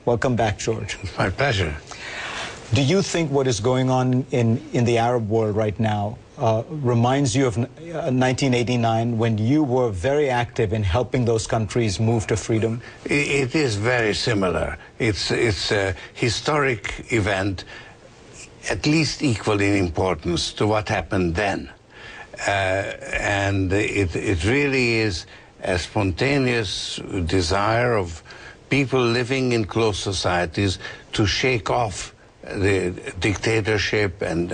Welcome back, George. It's my pleasure. Do you think what is going on in the Arab world right now reminds you of 1989 when you were very active in helping those countries move to freedom? It is very similar. It's a historic event, at least equal in importance to what happened then. And it really is a spontaneous desire of people living in closed societies to shake off the dictatorship and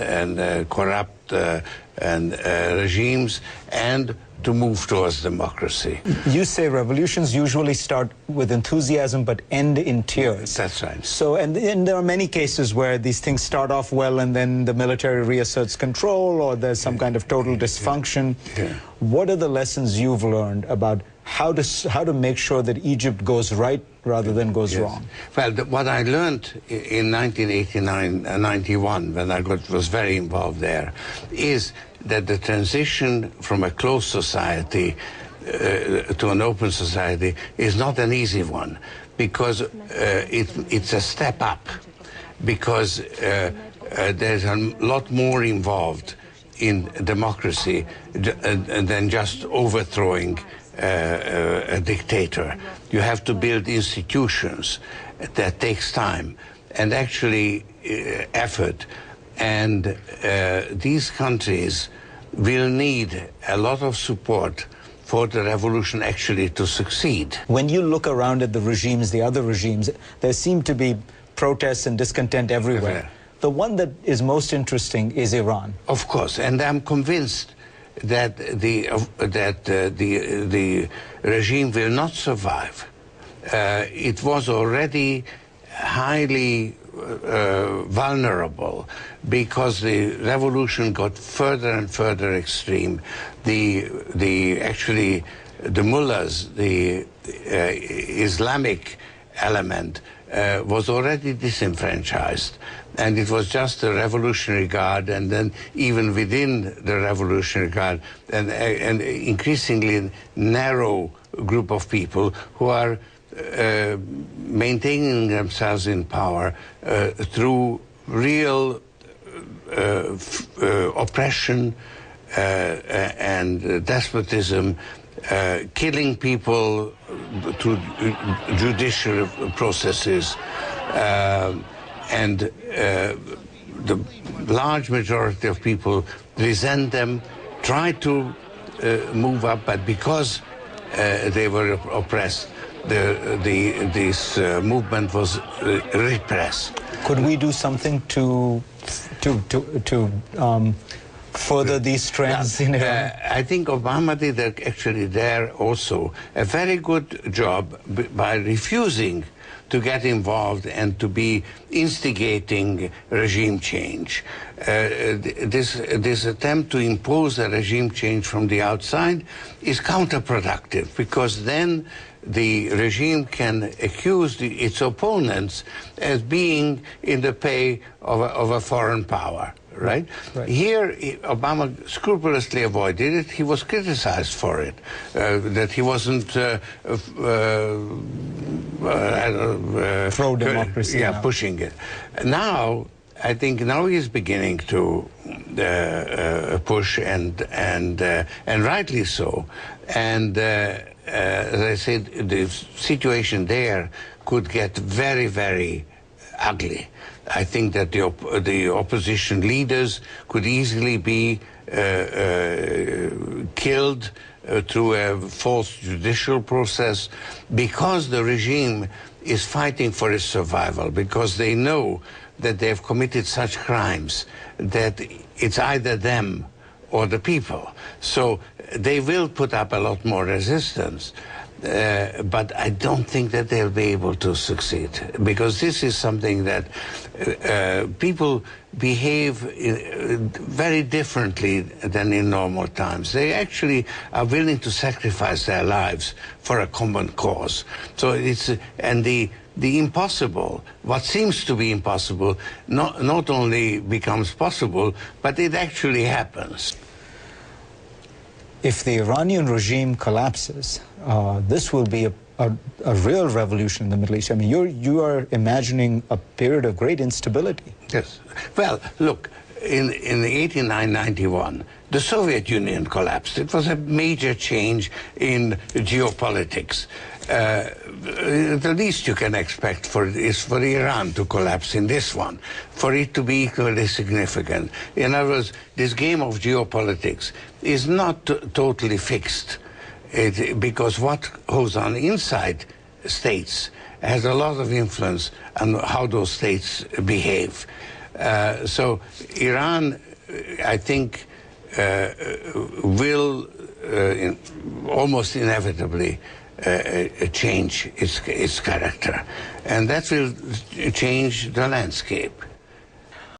corrupt regimes and to move towards democracy. You say revolutions usually start with enthusiasm but end in tears. That's right. So, and there are many cases where these things start off well and then the military reasserts control or there's some kind of total dysfunction. Yeah. What are the lessons you've learned about how to make sure that Egypt goes right rather than goes wrong? Well, what I learned in 1989-91, when I was very involved there, is that the transition from a closed society to an open society is not an easy one, because it's a step up, because there's a lot more involved in democracy than just overthrowing a dictator. You have to build institutions. That takes time and actually effort. And these countries will need a lot of support for the revolution actually to succeed. When you look around at the regimes, the other regimes, there seem to be protests and discontent everywhere. The one that is most interesting is Iran. Of course, and I'm convinced that the regime will not survive. It was already highly vulnerable because the revolution got further and further extreme. Actually the mullahs, the Islamic element, was already disenfranchised, and it was just the Revolutionary Guard, and then even within the Revolutionary Guard, and increasingly narrow group of people who are maintaining themselves in power through real oppression and despotism, killing people through judicial processes, and the large majority of people resent them, try to move up, but because they were oppressed, this movement was repressed. Could we do something to further these trends in Iran? I think Obama did actually there also a very good job by refusing to get involved and to be instigating regime change. This attempt to impose a regime change from the outside is counterproductive, because then the regime can accuse its opponents as being in the pay of a foreign power. Right? Here, Obama scrupulously avoided it. He was criticized for it, that he wasn't pro-democracy. Pushing it. Now, I think now he's beginning to push, and rightly so. And as I said, the situation there could get very, very ugly. I think that the opposition leaders could easily be killed through a false judicial process, because the regime is fighting for its survival, because they know that they have committed such crimes that it's either them or the people. So they will put up a lot more resistance. But I don't think that they'll be able to succeed, because this is something that people behave very differently than in normal times. They actually are willing to sacrifice their lives for a common cause. So it's, and the impossible, what seems to be impossible, not only becomes possible, but it actually happens. If the Iranian regime collapses, this will be a real revolution in the Middle East. I mean, you are imagining a period of great instability. Yes. Well, look, in 89-91, the Soviet Union collapsed. It was a major change in geopolitics. The least you can expect is for Iran to collapse in this one, for it to be equally significant. In other words, this game of geopolitics is not totally fixed, because what goes on inside states has a lot of influence on how those states behave. So Iran, I think, will almost inevitably change its character, and that will change the landscape.